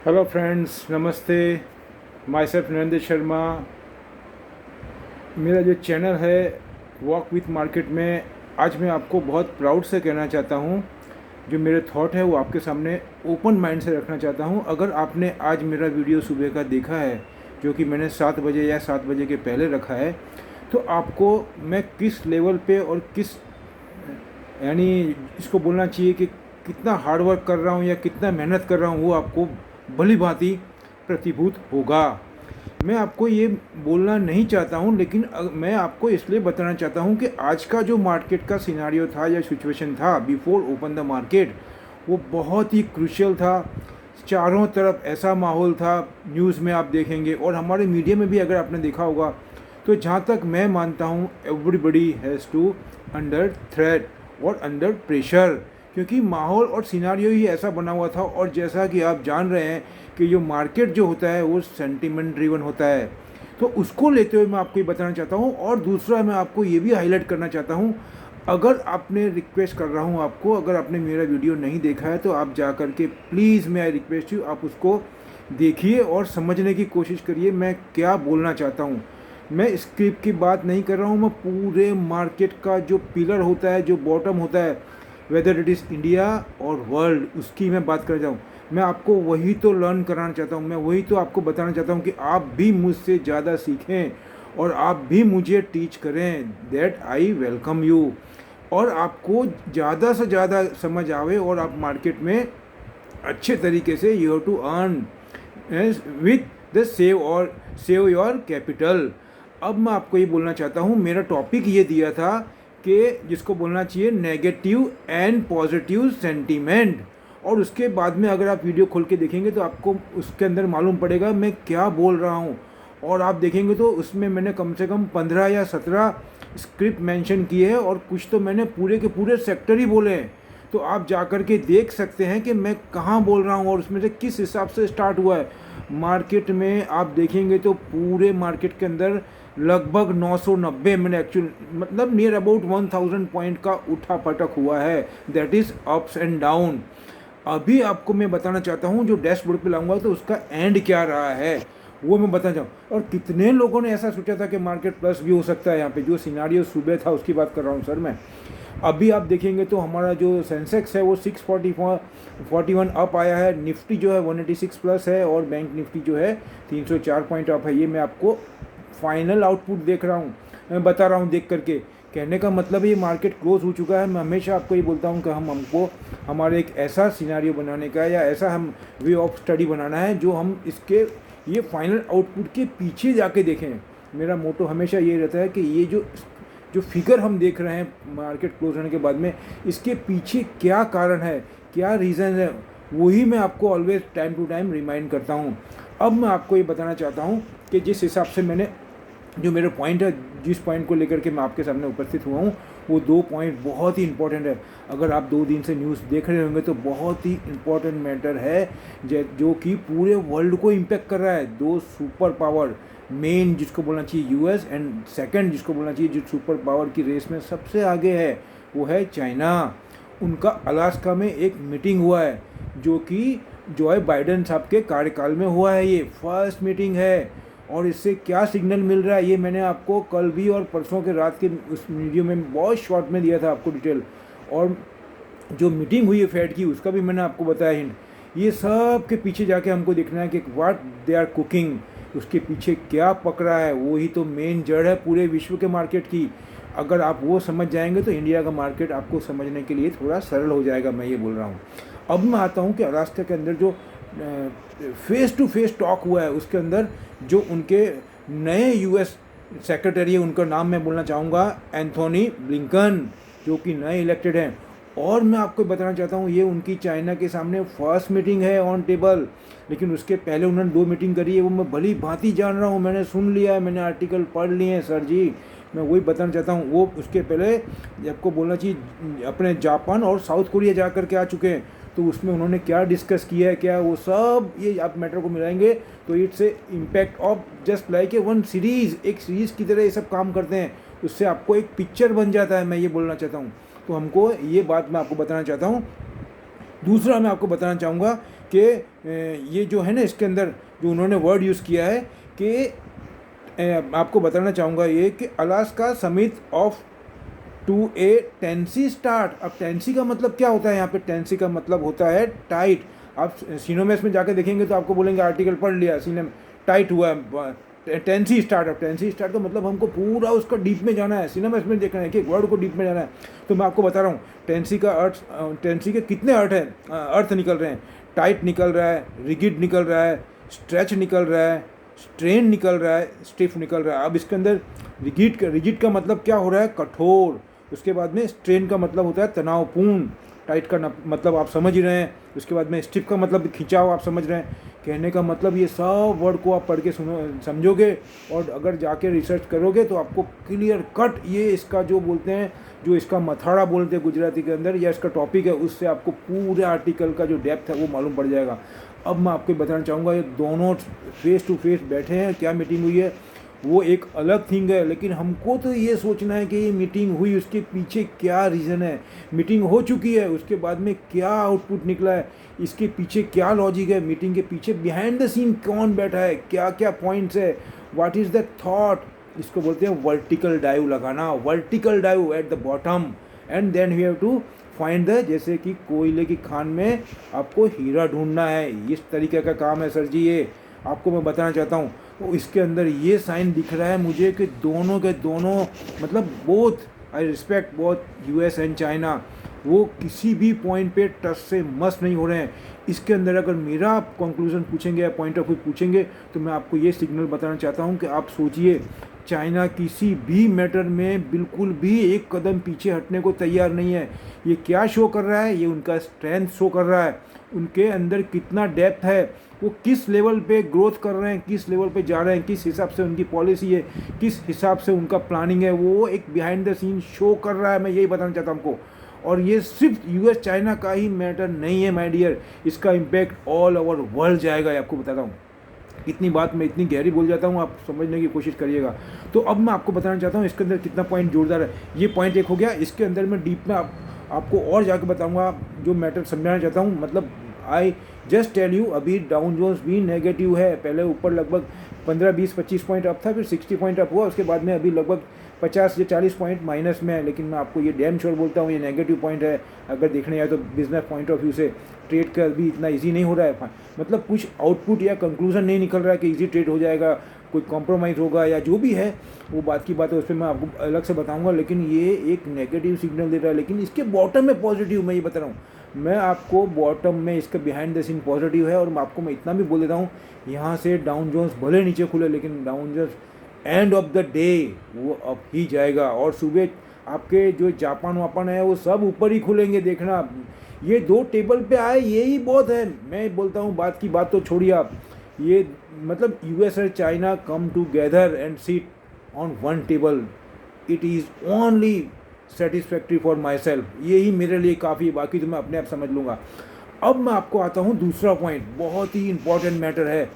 Hello friends, नमस्ते। My self Narendra Sharma. मेरा जो चैनल है वॉक विथ मार्केट में, आज मैं आपको बहुत प्राउड से कहना चाहता हूँ, जो मेरे थॉट है वो आपके सामने ओपन माइंड से रखना चाहता हूँ। अगर आपने आज मेरा वीडियो सुबह का देखा है, जो कि मैंने 7 बजे या 7 बजे के पहले रखा है, तो आपको मैं किस लेवल पे और किस यानी इसको बोलना चाहिए कि कितना हार्ड वर्क कर रहा हूँ या कितना मेहनत कर रहा हूँ, वो आपको भली भांति प्रतिभूत होगा। मैं आपको ये बोलना नहीं चाहता हूँ, लेकिन मैं आपको इसलिए बताना चाहता हूँ कि आज का जो मार्केट का सिनारियो था या सिचुएशन था बिफोर ओपन द मार्केट, वो बहुत ही क्रूशियल था। चारों तरफ ऐसा माहौल था, न्यूज़ में आप देखेंगे और हमारे मीडिया में भी अगर आपने देखा होगा, तो जहाँ तक मैं मानता हूँ everybody has to under threat और अंडर प्रेशर, क्योंकि माहौल और सिनारियो ही ऐसा बना हुआ था। और जैसा कि आप जान रहे हैं कि जो मार्केट जो होता है वो सेंटिमेंट ड्रिवन होता है, तो उसको लेते हुए मैं आपको ये बताना चाहता हूँ। और दूसरा मैं आपको ये भी हाईलाइट करना चाहता हूँ, अगर आपने रिक्वेस्ट कर रहा हूँ आपको, अगर आपने मेरा वीडियो नहीं देखा है तो आप जा कर के प्लीज़, मैं रिक्वेस्ट यू, आप उसको देखिए और समझने की कोशिश करिए मैं क्या बोलना चाहता हूँ। मैं स्क्रिप्ट की बात नहीं कर रहा हूँ, मैं पूरे मार्केट का जो पिलर होता है, जो बॉटम होता है, वेदर इट इज़ इंडिया और वर्ल्ड, उसकी मैं बात कर जाऊँ। मैं आपको वही तो लर्न कराना चाहता हूँ, मैं वही तो आपको बताना चाहता हूँ कि आप भी मुझसे ज़्यादा सीखें और आप भी मुझे टीच करें। That I welcome you. और आपको ज़्यादा से ज़्यादा समझ आवे और आप मार्केट में अच्छे तरीके से you have to earn with the save your capital. अब मैं आपको ये बोलना चाहता हूँ, मेरा टॉपिक ये दिया था कि जिसको बोलना चाहिए नेगेटिव एंड पॉजिटिव सेंटीमेंट। और उसके बाद में अगर आप वीडियो खोल के देखेंगे तो आपको उसके अंदर मालूम पड़ेगा मैं क्या बोल रहा हूँ। और आप देखेंगे तो उसमें मैंने कम से कम 15 या 17 स्क्रिप्ट मेंशन किए हैं और कुछ तो मैंने पूरे के पूरे सेक्टर ही बोले हैं। तो आप जा कर के देख सकते हैं कि मैं कहाँ बोल रहा हूँ और उसमें से किस हिसाब से स्टार्ट हुआ है। मार्केट में आप देखेंगे तो पूरे मार्केट के अंदर लगभग 990, मैंने एक्चुअल मतलब नियर अबाउट 1000 पॉइंट का उठा पटक हुआ है। That is ups and down. अभी आपको मैं बताना चाहता हूँ, जो डैशबोर्ड पे लाऊंगा तो उसका एंड क्या रहा है वो मैं बताना चाहूँ। और कितने लोगों ने ऐसा सोचा था कि मार्केट प्लस भी हो सकता है। यहाँ पे जो सिनारियो सुबह था उसकी बात कर रहा हूँ सर मैं। अभी आप देखेंगे तो हमारा जो सेंसेक्स है वो 641 अप आया है, निफ्टी जो है 186 प्लस है और बैंक निफ्टी जो है 304 पॉइंट अप है। ये मैं आपको फाइनल आउटपुट देख रहा हूँ, मैं बता रहा हूँ देख करके। कहने का मतलब ये मार्केट क्लोज हो चुका है। मैं हमेशा आपको ये बोलता हूँ कि हमको हमारे एक ऐसा सिनारियो बनाने का या ऐसा हम वे ऑफ स्टडी बनाना है जो हम इसके ये फाइनल आउटपुट के पीछे जाके देखें। मेरा मोटो हमेशा ये रहता है कि ये जो जो फिगर हम देख रहे हैं मार्केट क्लोज होने के बाद में, इसके पीछे क्या कारण है, क्या रीज़न है, वही मैं आपको always time to time remind करता हूँ। अब मैं आपको ये बताना चाहता हूँ कि जिस हिसाब से मैंने जो मेरे पॉइंट है, जिस पॉइंट को लेकर के मैं आपके सामने उपस्थित हुआ हूँ, वो 2 पॉइंट बहुत ही इंपॉर्टेंट है। अगर आप 2 दिन से न्यूज़ देख रहे होंगे तो बहुत ही इंपॉर्टेंट मैटर है जो कि पूरे वर्ल्ड को इम्पेक्ट कर रहा है। 2 सुपर पावर, मेन जिसको बोलना चाहिए यूएस, एंड सेकंड जिसको बोलना चाहिए जो सुपर पावर की रेस में सबसे आगे है, वो है चाइना। उनका अलास्का में एक मीटिंग हुआ है जो कि जो बाइडेन साहब के कार्यकाल में हुआ है। ये फर्स्ट मीटिंग है और इससे क्या सिग्नल मिल रहा है ये मैंने आपको कल भी और परसों के रात के उस वीडियो में बहुत शॉर्ट में दिया था आपको डिटेल। और जो मीटिंग हुई है फेड की उसका भी मैंने आपको बताया हिंट। ये सब के पीछे जाके हमको देखना है कि व्हाट दे आर कुकिंग, उसके पीछे क्या पक रहा है, वही तो मेन जड़ है पूरे विश्व के मार्केट की। अगर आप वो समझ जाएंगे तो इंडिया का मार्केट आपको समझने के लिए थोड़ा सरल हो जाएगा, मैं ये बोल रहा हूँ। अब मैं आता हूँ कि अलास्का के अंदर जो फेस टू फेस टॉक हुआ है उसके अंदर जो उनके नए यूएस सेक्रेटरी है, उनका नाम मैं बोलना चाहूँगा एंथोनी ब्लिंकन, जो कि नए इलेक्टेड हैं। और मैं आपको बताना चाहता हूँ ये उनकी चाइना के सामने फर्स्ट मीटिंग है ऑन टेबल, लेकिन उसके पहले उन्होंने 2 मीटिंग करी है, वो मैं भली भांति जान रहा हूँ, मैंने सुन लिया है, मैंने आर्टिकल पढ़ लिए हैं सर जी। मैं वही बताना चाहता हूँ। वो उसके पहले आपको बोलना चाहिए अपने जापान और साउथ कोरिया जा कर के आ चुके हैं, तो उसमें उन्होंने क्या डिस्कस किया है, क्या वो सब ये आप मैटर को मिलाएंगे तो it's a impact of just like a one series, एक सीरीज़ की तरह ये सब काम करते हैं। उससे आपको एक पिक्चर बन जाता है, मैं ये बोलना चाहता हूँ। तो हमको ये बात मैं आपको बताना चाहता हूँ, दूसरा मैं आपको बताना चाहूँगा कि ये जो है ना, इसके अंदर जो उन्होंने वर्ड यूज़ किया है कि आपको बताना चाहूँगा ये कि Alaska summit off to a tense start. अब टेंसी का मतलब क्या होता है यहाँ पे? टेंसी का मतलब होता है टाइट। आप सीनोमेस में जाकर देखेंगे तो आपको बोलेंगे आर्टिकल पढ़ लिया, सीने टाइट हुआ है, टेंसी स्टार्ट। अब टेंसी स्टार्ट का मतलब हमको पूरा उसका डीप में जाना है, सीनोमेस में देखना है कि एक वर्ड को डीप में जाना है। तो मैं आपको बता रहा हूँ टेंसी का अर्थ, टेंसी के कितने अर्थ हैं, अर्थ निकल रहे हैं। टाइट निकल रहा है, रिगिड निकल रहा है, स्ट्रेच निकल रहा है, स्ट्रेन निकल रहा है, स्टिफ निकल रहा है। अब इसके अंदर रिजिड का मतलब क्या हो रहा है? कठोर। उसके बाद में स्ट्रेन का मतलब होता है तनावपूर्ण। टाइट का मतलब आप समझ ही रहे हैं। उसके बाद में स्टिफ का मतलब खिंचाव, आप समझ रहे हैं। कहने का मतलब ये सब वर्ड को आप पढ़ के समझोगे और अगर जाके रिसर्च करोगे तो आपको क्लियर कट ये इसका जो बोलते हैं, जो इसका मथाड़ा बोलते हैं गुजराती के अंदर, या इसका टॉपिक है, उससे आपको पूरे आर्टिकल का जो डेप्थ है वो मालूम पड़ जाएगा। अब मैं आपको बताना चाहूँगा ये दोनों फेस टू फेस बैठे हैं, क्या मीटिंग हुई है वो एक अलग थिंग है, लेकिन हमको तो ये सोचना है कि ये मीटिंग हुई उसके पीछे क्या रीज़न है। मीटिंग हो चुकी है, उसके बाद में क्या आउटपुट निकला है, इसके पीछे क्या लॉजिक है, मीटिंग के पीछे बिहाइंड द सीन कौन बैठा है, क्या क्या पॉइंट्स है, व्हाट इज़ द थॉट। इसको बोलते हैं वर्टिकल डाइव लगाना, vertical dive at the bottom, and then we have to find the, जैसे कि कोयले की खान में आपको हीरा ढूंढना है, इस तरीके का काम है सर जी। ये आपको मैं बताना चाहता हूँ। तो इसके अंदर ये साइन दिख रहा है मुझे कि दोनों के दोनों मतलब both, I respect both US and China, वो किसी भी पॉइंट पे टच से मस नहीं हो रहे हैं। इसके अंदर अगर मेरा आप कंक्लूजन पूछेंगे या पॉइंट ऑफ व्यू पूछेंगे तो मैं आपको ये सिग्नल बताना चाहता हूँ कि आप सोचिए, चाइना किसी भी मैटर में बिल्कुल भी एक कदम पीछे हटने को तैयार नहीं है। ये क्या शो कर रहा है? ये उनका स्ट्रेंथ शो कर रहा है, उनके अंदर कितना डेप्थ है, वो किस लेवल पे ग्रोथ कर रहे हैं, किस लेवल पे जा रहे हैं, किस हिसाब से उनकी पॉलिसी है, किस हिसाब से उनका प्लानिंग है, वो एक बिहाइंड द सीन शो कर रहा है। मैं यही बताना चाहता हूँ आपको। और ये सिर्फ यूएस चाइना का ही मैटर नहीं है माय डियर, इसका इम्पैक्ट ऑल ओवर वर्ल्ड जाएगा। ये आपको बताता हूँ, इतनी बात मैं इतनी गहरी बोल जाता हूँ, आप समझने की कोशिश करिएगा। तो अब मैं आपको बताना चाहता हूँ इसके अंदर कितना पॉइंट जोरदार है। ये पॉइंट एक हो गया, इसके अंदर मैं डीप में आपको और जाके बताऊँगा जो मैटर समझाना चाहता हूँ। मतलब आई जस्ट टेल यू, अभी डाउन जोन्स भी नेगेटिव है। पहले ऊपर लगभग 15, 20, 25 पॉइंट अप था, फिर 60 पॉइंट अप हुआ, उसके बाद में अभी लगभग 50 या 40 पॉइंट माइनस में है। लेकिन मैं आपको ये डैम श्योर बोलता हूँ ये नेगेटिव पॉइंट है। अगर देखने जाए तो बिजनेस पॉइंट ऑफ व्यू से ट्रेड का भी इतना ईजी नहीं हो रहा है, मतलब कुछ आउटपुट या कंक्लूजन नहीं निकल रहा है कि ईजी ट्रेड हो जाएगा, कोई कॉम्प्रोमाइज़ होगा या जो भी है वो बात की बात है, उस पर मैं आपको अलग से बताऊंगा। लेकिन ये एक नेगेटिव सिग्नल दे रहा है, लेकिन इसके बॉटम में पॉजिटिव, मैं ये बता रहा हूँ। मैं आपको बॉटम में इसका बिहाइंड द सीन पॉजिटिव है। और आपको मैं इतना भी बोल देता हूँ, यहाँ से डाउन जोन्स भले नीचे खुले, लेकिन Dow Jones end of the day वो अप ही जाएगा। और सुबह आपके जो जापान वापान है वो सब ऊपर ही खुलेंगे, देखना। ये दो टेबल पे आए यही बहुत है। मैं बोलता हूँ, बात की बात तो छोड़िए आप, ये मतलब यूएस और China come together and seat on one table, it is only satisfactory for my self. यही मेरे लिए काफ़ी है, बाकी तो मैं अपने आप समझ लूँगा। अब मैं आपको आता हूँ दूसरा पॉइंट, बहुत ही इंपॉर्टेंट मैटर है,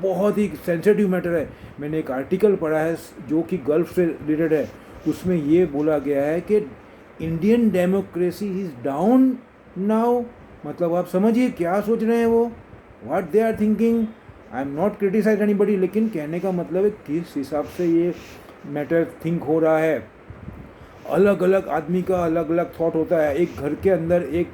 बहुत ही सेंसिटिव मैटर है। मैंने एक आर्टिकल पढ़ा है जो कि गल्फ से रिलेटेड है, उसमें ये बोला गया है कि Indian democracy is down now. मतलब आप समझिए क्या सोच रहे हैं वो, what they are thinking. I am not criticise anybody, लेकिन कहने का मतलब है किस हिसाब से ये मैटर थिंक हो रहा है। अलग अलग आदमी का अलग अलग थॉट होता है। एक घर के अंदर एक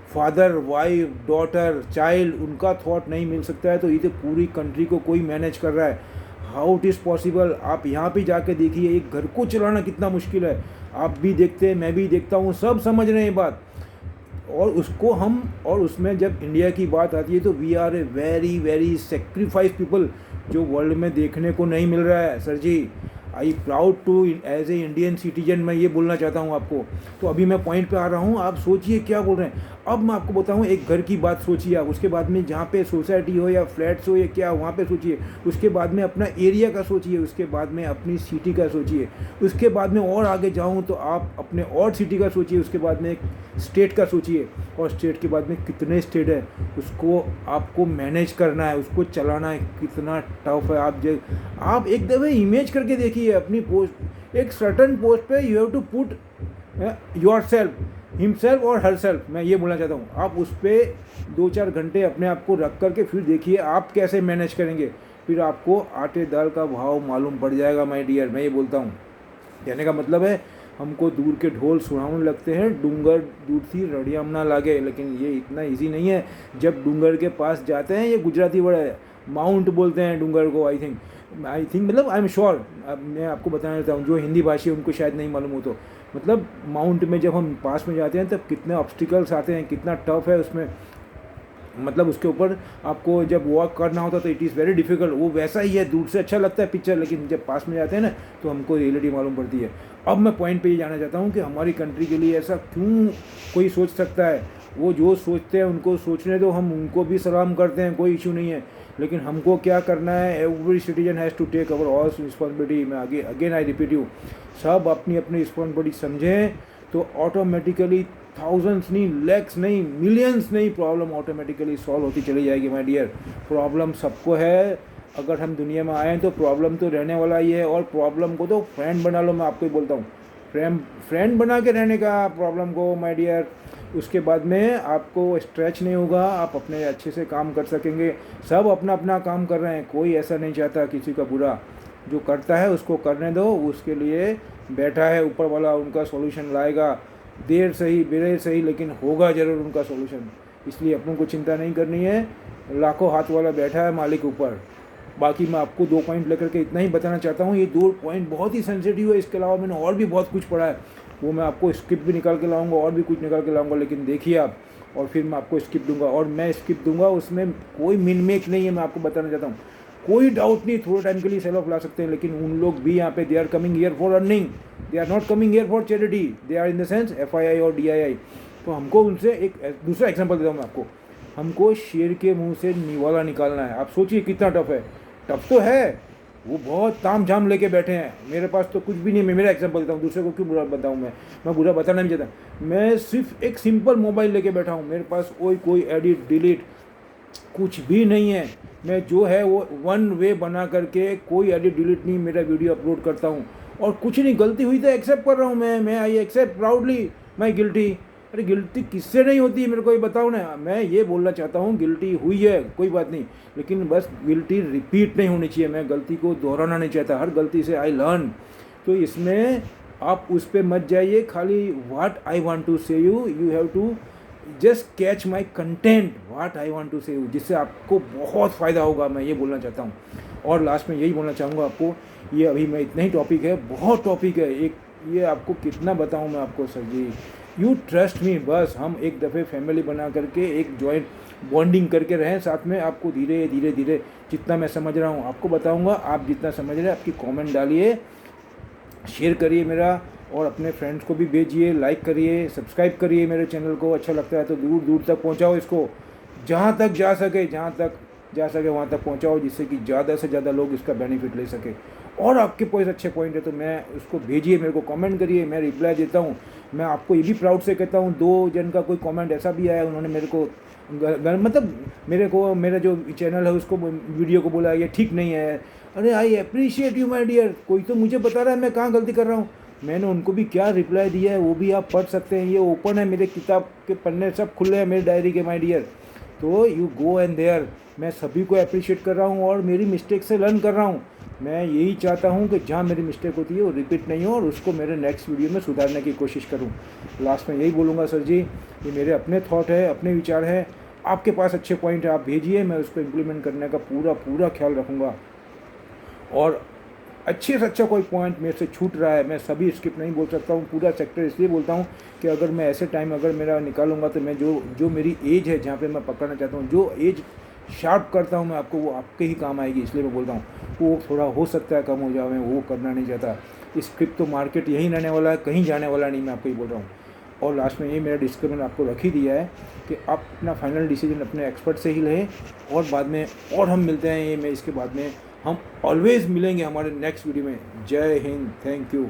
फादर, वाइफ, डॉटर, चाइल्ड, उनका थॉट नहीं मिल सकता है तो ये तो पूरी कंट्री को कोई मैनेज कर रहा है। How it is possible? आप यहाँ पे जाके देखिए, एक घर को चलाना कितना मुश्किल है। आप भी देखते हैं, मैं भी देखता हूँ, सब समझ रहे हैं बात। और उसको हम, और उसमें जब इंडिया की बात आती है तो we are a very very sacrifice people, जो वर्ल्ड में देखने को नहीं मिल रहा है sir ji. I proud to as a Indian citizen, मैं ये बोलना चाहता हूँ आपको। तो अभी मैं पॉइंट पे आ रहा हूँ, आप सोचिए क्या बोल रहे हैं। अब मैं आपको बताऊँ, एक घर की बात सोचिए आप, उसके बाद में जहाँ पे सोसाइटी हो या फ्लैट्स हो या क्या, वहाँ पे सोचिए। उसके बाद में अपना एरिया का सोचिए, उसके बाद में अपनी सिटी का सोचिए, उसके बाद में और आगे जाऊँ तो आप अपने और सिटी का सोचिए, उसके बाद में एक स्टेट का सोचिए, और स्टेट के बाद में कितने स्टेट है उसको आपको मैनेज करना है, उसको चलाना है, कितना टफ है। आप एक दफ़े इमेज करके देखिए अपनी पोस्ट, एक सर्टन पोस्ट पे you have to put your self. Himself और हर सेल्फ, मैं ये बोलना चाहता हूँ। आप उस पर 2-4 घंटे अपने आप को रख करके फिर देखिए आप कैसे मैनेज करेंगे, फिर आपको आटे दाल का भाव मालूम पड़ जाएगा माय डियर। मैं ये बोलता हूँ, कहने का मतलब है हमको दूर के ढोल सुहावने लगते हैं, डूंगर दूर थी रड़ियाम ना लागे, लेकिन ये इतना इजी नहीं है। जब डूंगर के पास जाते हैं, ये गुजराती वर्ड है, माउंट बोलते हैं डूंगर को, आई थिंक मतलब आई एम श्योर। अब मैं आपको बताना चाहता हूँ, जो हिंदी भाषी उनको शायद नहीं मालूम हो, तो मतलब माउंट में जब हम पास में जाते हैं तब कितने ऑब्स्टिकल्स आते हैं, कितना टफ है उसमें, मतलब उसके ऊपर आपको जब वॉक करना होता तो इट इज़ वेरी डिफिकल्ट। वो वैसा ही है, दूर से अच्छा लगता है पिक्चर, लेकिन जब पास में जाते हैं ना तो हमको रियलिटी मालूम पड़ती है। अब मैं पॉइंट पे ये जाना चाहता हूँ कि हमारी कंट्री के लिए ऐसा क्यों कोई सोच सकता है। वो जो सोचते हैं उनको सोचने दो, हम उनको भी सलाम करते हैं, कोई इशू नहीं है, लेकिन हमको क्या करना है, every citizen has to take our all responsibility. मैं आगे अगेन आई रिपीट यू, सब अपनी अपनी रिस्पॉन्सिबिलिटी समझें तो ऑटोमेटिकली थाउजेंड्स नहीं, लैक्स नहीं, मिलियंस नहीं, प्रॉब्लम ऑटोमेटिकली सॉल्व होती चली जाएगी माय डियर। प्रॉब्लम सबको है, अगर हम दुनिया में आए हैं तो प्रॉब्लम तो रहने वाला ही है, और प्रॉब्लम को तो फ्रेंड बना लो, मैं आपको ही बोलता हूँ, फ्रेंड बना के रहने का प्रॉब्लम को माय डियर। उसके बाद में आपको स्ट्रेच नहीं होगा, आप अपने अच्छे से काम कर सकेंगे। सब अपना अपना काम कर रहे हैं, कोई ऐसा नहीं चाहता किसी का बुरा, जो करता है उसको करने दो, उसके लिए बैठा है ऊपर वाला, उनका सॉल्यूशन लाएगा, देर सही बेर सही, लेकिन होगा ज़रूर उनका सॉल्यूशन। इसलिए अपनों को चिंता नहीं करनी है, लाखों हाथ वाला बैठा है मालिक ऊपर। बाकी मैं आपको 2 पॉइंट लेकर के इतना ही बताना चाहता हूँ, ये 2 पॉइंट बहुत ही सेंसिटिव है, इसके अलावा मैंने और भी बहुत कुछ पढ़ा है, वो मैं आपको स्किप भी निकाल के लाऊंगा और भी कुछ निकाल के लाऊंगा, लेकिन देखिए आप, और फिर मैं आपको स्किप दूंगा, और मैं स्किप दूंगा उसमें कोई मिनमेक नहीं है, मैं आपको बताना चाहता हूँ। कोई डाउट नहीं, थोड़े टाइम के लिए सेल ऑफ ला सकते हैं, लेकिन उन लोग भी यहाँ पे they are coming here for earning, they are not coming here for charity, they are in the sense FII और DII। तो हमको उनसे एक दूसरा एग्जांपल देता हूँ मैं आपको, हमको शेर के मुंह से निवाला निकालना है। आप सोचिए कितना टफ है, टफ तो है, वो बहुत ताम झाम लेके बैठे हैं, मेरे पास तो कुछ भी नहीं। मैं मेरा एग्जांपल देता हूँ, दूसरे को क्यों बुरा बताऊँ, मैं बुरा बताना नहीं चाहता। मैं सिर्फ एक सिंपल मोबाइल लेके बैठा हूँ, मेरे पास कोई एडिट डिलीट कुछ भी नहीं है, मैं जो है वो 1 वे बना करके, कोई एडिट डिलीट नहीं, मेरा वीडियो अपलोड करता हूँ, और कुछ नहीं, गलती हुई तो एक्सेप्ट कर रहा हूँ मैं I accept proudly my guilty. अरे गिल्टी किससे नहीं होती है, मेरे को ये बताओ ना। मैं ये बोलना चाहता हूँ, गिल्टी हुई है कोई बात नहीं, लेकिन बस गिल्टी रिपीट नहीं होनी चाहिए, मैं गलती को दोहराना नहीं चाहता, हर गलती से आई लर्न। तो इसमें आप उस पर मत जाइए, खाली what I want to say you have to just catch my content, what I want to say you, जिससे आपको बहुत फ़ायदा होगा, मैं ये बोलना चाहता हूँ। और लास्ट में यही बोलना चाहूँगा आपको, ये अभी मैं इतना ही टॉपिक है, बहुत टॉपिक है, एक ये आपको कितना बताऊँ मैं आपको सर जी, यू ट्रस्ट मी, बस हम एक दफ़े फैमिली बना करके एक जॉइंट बॉन्डिंग करके रहें साथ में, आपको धीरे धीरे धीरे जितना मैं समझ रहा हूँ आपको बताऊँगा, आप जितना समझ रहे हैं आपकी कमेंट डालिए, शेयर करिए मेरा, और अपने फ्रेंड्स को भी भेजिए, लाइक करिए, सब्सक्राइब करिए मेरे चैनल को, अच्छा लगता है तो दूर दूर तक पहुंचाओ इसको, जहां तक जा सके वहां तक पहुंचाओ, जिससे कि ज़्यादा से ज़्यादा लोग इसका बेनिफिट ले सके। और आपके पास अच्छे पॉइंट है तो मैं उसको भेजिए, मेरे को कमेंट करिए, मैं रिप्लाई देता हूँ। मैं आपको ये भी प्राउड से कहता हूँ, 2 जन का कोई कमेंट ऐसा भी आया, उन्होंने मेरे को मतलब मेरा जो चैनल है उसको, वीडियो को बोला ये ठीक नहीं है। अरे I appreciate you my dear, कोई तो मुझे बता रहा है मैं कहाँ गलती कर रहा हूँ, मैंने उनको भी क्या रिप्लाई दिया है वो भी आप पढ़ सकते हैं, ये ओपन है, मेरे किताब के पन्ने सब खुले हैं मेरे डायरी के माय डियर। तो यू गो एंड देयर, मैं सभी को अप्रिशिएट कर रहा हूँ और मेरी मिस्टेक से लर्न कर रहा हूँ। मैं यही चाहता हूँ कि जहाँ मेरी मिस्टेक होती है वो रिपीट नहीं हो, और उसको मेरे नेक्स्ट वीडियो में सुधारने की कोशिश करूँ। लास्ट में यही बोलूँगा सर जी, ये मेरे अपने थॉट है, अपने विचार है, आपके पास अच्छे पॉइंट है आप भेजिए, मैं उसको इम्प्लीमेंट करने का पूरा ख्याल रखूँगा। और अच्छे से अच्छा कोई पॉइंट मेरे से छूट रहा है, मैं सभी स्किप नहीं बोल सकता हूँ, पूरा सेक्टर इसलिए बोलता हूँ कि अगर मैं ऐसे टाइम अगर मेरा निकालूंगा तो मैं जो मेरी एज है जहाँ पे मैं पकड़ना चाहता हूँ, जो एज शार्प करता हूँ मैं आपको, वो आपके ही काम आएगी, इसलिए मैं बोलता हूँ। वो थोड़ा हो सकता है कम हो जाए, मैं वो करना नहीं चाहता। स्क्रिप्ट तो मार्केट यहीं रहने वाला है, कहीं जाने वाला नहीं, मैं आपको ही बोल रहा हूँ। और लास्ट में ये मेरा डिस्क्लेमर आपको रख ही दिया है कि आप अपना फाइनल डिसीजन अपने एक्सपर्ट से ही लें, और बाद में और हम मिलते हैं, ये मैं इसके बाद में हम ऑलवेज़ मिलेंगे हमारे नेक्स्ट वीडियो में। जय हिंद, थैंक यू।